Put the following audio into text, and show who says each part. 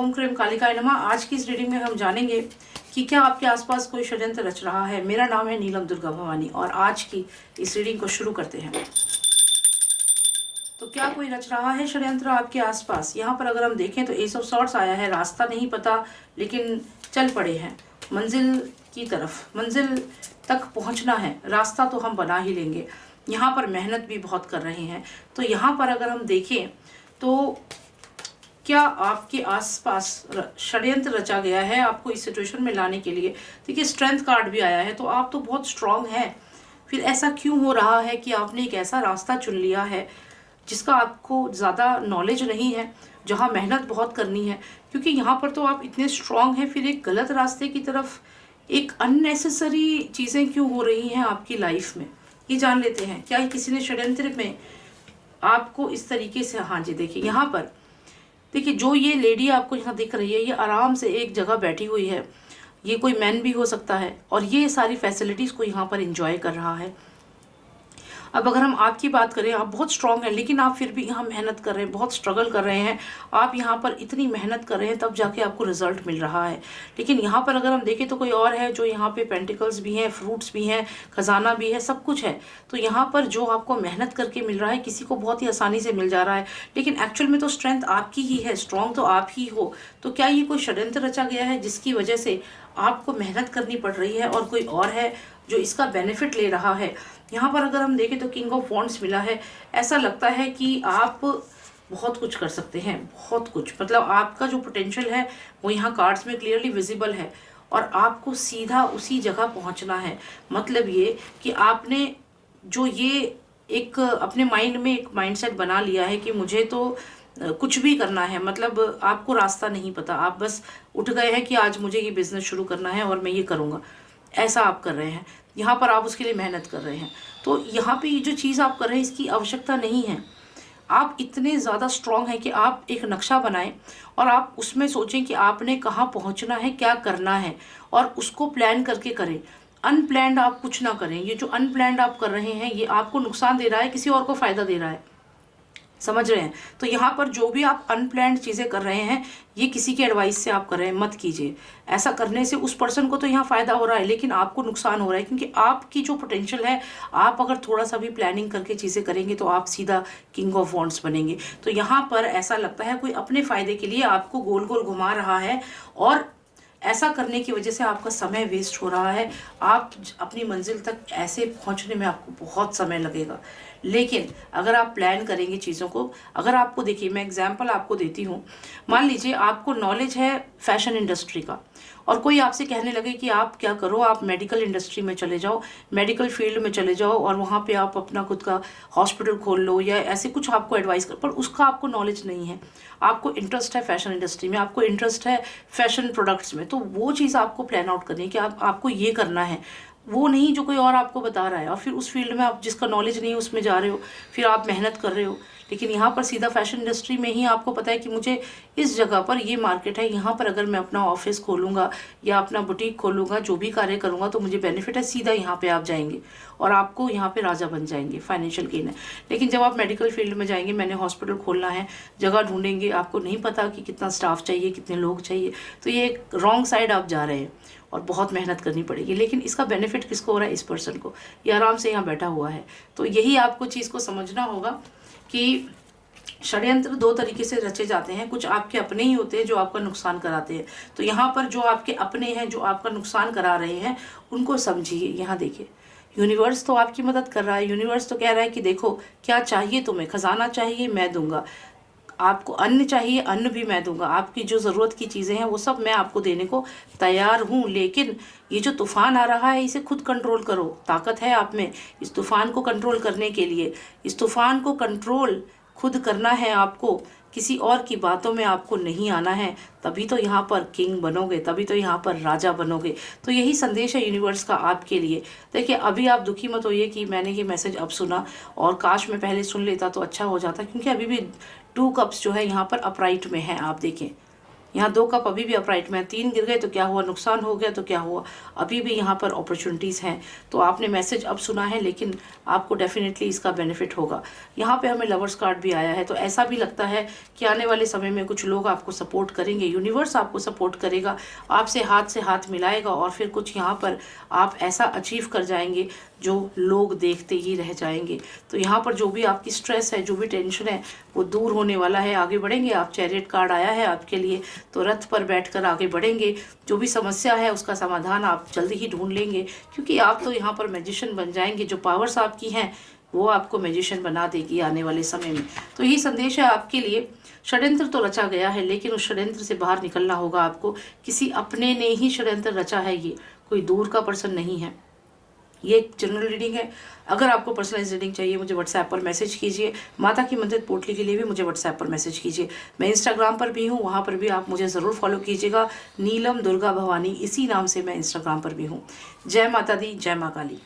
Speaker 1: ओम cream कालिकाय नमः। आज की इस रीडिंग में हम जानेंगे कि क्या आपके आसपास कोई षड्यंत्र रच रहा है। मेरा नाम है नीलम दुर्गा भवानी और आज की इस रीडिंग को शुरू करते हैं। तो क्या कोई रच रहा है षड्यंत्र आपके आसपास। यहाँ पर अगर हम देखें तो एस ऑफ सॉर्ड्स आया है। रास्ता नहीं पता लेकिन चल पड़े हैं मंजिल की तरफ। मंजिल तक पहुँचना है, रास्ता तो हम बना ही लेंगे। यहाँ पर मेहनत भी बहुत कर रहे हैं। तो यहाँ पर अगर हम देखें तो क्या आपके आसपास षड्यंत्र रचा गया है आपको इस सिचुएशन में लाने के लिए। देखिए स्ट्रेंथ कार्ड भी आया है, तो आप तो बहुत स्ट्रांग हैं। फिर ऐसा क्यों हो रहा है कि आपने एक ऐसा रास्ता चुन लिया है जिसका आपको ज़्यादा नॉलेज नहीं है, जहाँ मेहनत बहुत करनी है। क्योंकि यहाँ पर तो आप इतने स्ट्रांग हैं, फिर एक गलत रास्ते की तरफ एक अननेसेसरी चीज़ें क्यों हो रही हैं आपकी लाइफ में, ये जान लेते हैं। क्या किसी ने षड्यंत्र में आपको इस तरीके से, हाँ जी देखिए यहाँ पर देखिए जो ये लेडी आपको यहाँ दिख रही है, ये आराम से एक जगह बैठी हुई है। ये कोई मैन भी हो सकता है और ये सारी फैसिलिटीज़ को यहाँ पर एंजॉय कर रहा है। अब अगर हम आपकी बात करें, आप बहुत स्ट्रांग हैं लेकिन आप फिर भी यहाँ मेहनत कर रहे हैं, बहुत स्ट्रगल कर रहे हैं। आप यहाँ पर इतनी मेहनत कर रहे हैं तब जाके आपको रिजल्ट मिल रहा है। लेकिन यहाँ पर अगर हम देखें तो कोई और है जो यहाँ पे पेंटिकल्स भी हैं, फ्रूट्स भी हैं, खजाना भी है, सब कुछ है। तो यहाँ पर जो आपको मेहनत करके मिल रहा है किसी को बहुत ही आसानी से मिल जा रहा है, लेकिन एक्चुअल में तो स्ट्रेंथ आपकी ही है, स्ट्रांग तो आप ही हो। तो क्या ये कोई षड्यंत्र रचा गया है जिसकी वजह से आपको मेहनत करनी पड़ रही है और कोई और है जो इसका बेनिफिट ले रहा है। यहाँ पर अगर हम देखें तो किंग ऑफ वॉन्ड्स मिला है। ऐसा लगता है कि आप बहुत कुछ कर सकते हैं, बहुत कुछ, मतलब आपका जो पोटेंशियल है वो यहाँ कार्ड्स में क्लियरली विजिबल है और आपको सीधा उसी जगह पहुँचना है। मतलब ये कि आपने जो ये एक अपने माइंड में एक माइंडसेट बना लिया है कि मुझे तो कुछ भी करना है, मतलब आपको रास्ता नहीं पता, आप बस उठ गए हैं कि आज मुझे ये बिजनेस शुरू करना है और मैं ये करूँगा, ऐसा आप कर रहे हैं। यहाँ पर आप उसके लिए मेहनत कर रहे हैं। तो यहाँ पे ये जो चीज़ आप कर रहे हैं इसकी आवश्यकता नहीं है। आप इतने ज़्यादा स्ट्रांग हैं कि आप एक नक्शा बनाएं और आप उसमें सोचें कि आपने कहाँ पहुँचना है, क्या करना है और उसको प्लान करके करें। अनप्लैंड आप कुछ ना करें। ये जो अनप्लैंड आप कर रहे हैं ये आपको नुकसान दे रहा है, किसी और को फ़ायदा दे रहा है, समझ रहे हैं। तो यहाँ पर जो भी आप अनप्लैंड चीज़ें कर रहे हैं ये किसी के एडवाइस से आप कर रहे हैं, मत कीजिए। ऐसा करने से उस पर्सन को तो यहाँ फ़ायदा हो रहा है लेकिन आपको नुकसान हो रहा है, क्योंकि आपकी जो पोटेंशियल है, आप अगर थोड़ा सा भी प्लानिंग करके चीज़ें करेंगे तो आप सीधा किंग ऑफ वॉन्ड्स बनेंगे। तो यहाँ पर ऐसा लगता है कोई अपने फ़ायदे के लिए आपको गोल गोल घुमा रहा है और ऐसा करने की वजह से आपका समय वेस्ट हो रहा है। आप अपनी मंजिल तक ऐसे पहुंचने में आपको बहुत समय लगेगा। लेकिन अगर आप प्लान करेंगे चीज़ों को, अगर आपको देखिए मैं एग्जांपल आपको देती हूँ। मान लीजिए आपको नॉलेज है फैशन इंडस्ट्री का और कोई आपसे कहने लगे कि आप क्या करो, आप मेडिकल इंडस्ट्री में चले जाओ, मेडिकल फील्ड में चले जाओ और वहाँ पे आप अपना खुद का हॉस्पिटल खोल लो या ऐसे कुछ आपको एडवाइस कर, पर उसका आपको नॉलेज नहीं है। आपको इंटरेस्ट है फैशन इंडस्ट्री में, आपको इंटरेस्ट है फैशन प्रोडक्ट्स में, तो वो चीज़ आपको प्लान आउट करनी है कि आपको ये करना है, वो नहीं जो कोई और आपको बता रहा है। और फिर उस फील्ड में आप जिसका नॉलेज नहीं है उसमें जा रहे हो, फिर आप मेहनत कर रहे हो। लेकिन यहाँ पर सीधा फैशन इंडस्ट्री में ही आपको पता है कि मुझे इस जगह पर ये मार्केट है, यहाँ पर अगर मैं अपना ऑफिस खोलूँगा या अपना बुटीक खोलूँगा, जो भी कार्य करूँगा तो मुझे बेनिफिट है, सीधा यहाँ पे आप जाएंगे और आपको यहाँ पे राजा बन जाएंगे, फाइनेंशियल गेन है। लेकिन जब आप मेडिकल फील्ड में जाएंगे, मैंने हॉस्पिटल खोलना है, जगह ढूंढेंगे, आपको नहीं पता कि कितना स्टाफ चाहिए, कितने लोग चाहिए, तो ये एक रॉन्ग साइड आप जा रहे हैं और बहुत मेहनत करनी पड़ेगी। लेकिन इसका बेनिफिट किसको हो रहा है, इस पर्सन को, ये आराम से यहाँ बैठा हुआ है। तो यही आपको चीज़ को समझना होगा कि षड्यंत्र दो तरीके से रचे जाते हैं। कुछ आपके अपने ही होते हैं जो आपका नुकसान कराते हैं। तो यहाँ पर जो आपके अपने हैं जो आपका नुकसान करा रहे हैं उनको समझिए। यहाँ देखिए यूनिवर्स तो आपकी मदद कर रहा है। यूनिवर्स तो कह रहा है कि देखो क्या चाहिए तुम्हें, खजाना चाहिए मैं दूंगा, आपको अन्न चाहिए अन्न भी मैं दूंगा, आपकी जो ज़रूरत की चीज़ें हैं वो सब मैं आपको देने को तैयार हूँ। लेकिन ये जो तूफ़ान आ रहा है इसे खुद कंट्रोल करो, ताकत है आप में इस तूफ़ान को कंट्रोल करने के लिए। इस तूफ़ान को कंट्रोल खुद करना है आपको, किसी और की बातों में आपको नहीं आना है, तभी तो यहाँ पर किंग बनोगे, तभी तो यहाँ पर राजा बनोगे। तो यही संदेश है यूनिवर्स का आपके लिए। देखिए अभी आप दुखी मत होइए कि मैंने ये मैसेज अब सुना और काश मैं पहले सुन लेता तो अच्छा हो जाता, क्योंकि अभी भी 2 कप्स जो है यहाँ पर अपराइट में है। आप देखें यहाँ 2 कप अभी भी अपराइट में, 3 गिर गए तो क्या हुआ, नुकसान हो गया तो क्या हुआ, अभी भी यहाँ पर अपॉर्चुनिटीज़ हैं। तो आपने मैसेज अब सुना है, लेकिन आपको डेफिनेटली इसका बेनिफिट होगा। यहाँ पे हमें लवर्स कार्ड भी आया है, तो ऐसा भी लगता है कि आने वाले समय में कुछ लोग आपको सपोर्ट करेंगे, यूनिवर्स आपको सपोर्ट करेगा, आपसे हाथ मिलाएगा, और फिर कुछ यहाँ पर आप ऐसा अचीव कर जाएंगे जो लोग देखते ही रह जाएंगे। तो यहाँ पर जो भी आपकी स्ट्रेस है, जो भी टेंशन है, वो दूर होने वाला है, आगे बढ़ेंगे आप। चैरियट कार्ड आया है आपके लिए, तो रथ पर बैठकर आगे बढ़ेंगे। जो भी समस्या है उसका समाधान आप जल्दी ही ढूंढ लेंगे, क्योंकि आप तो यहाँ पर मैजिशियन बन जाएंगे। जो पावर्स आपकी हैं वो आपको मैजिशियन बना देगी आने वाले समय में। तो यही संदेश है आपके लिए। षड्यंत्र तो रचा गया है, लेकिन उस षड्यंत्र से बाहर निकलना होगा आपको। किसी अपने ने ही षड्यंत्र रचा है, ये कोई दूर का पर्सन नहीं है। ये एक जनरल रीडिंग है। अगर आपको पर्सनलाइज रीडिंग चाहिए, मुझे व्हाट्सएप पर मैसेज कीजिए। माता की मंदिर पोटली के लिए भी मुझे व्हाट्सएप पर मैसेज कीजिए। मैं इंस्टाग्राम पर भी हूँ, वहाँ पर भी आप मुझे ज़रूर फॉलो कीजिएगा। नीलम दुर्गा भवानी, इसी नाम से मैं इंस्टाग्राम पर भी हूँ। जय माता दी, जय माँ काली।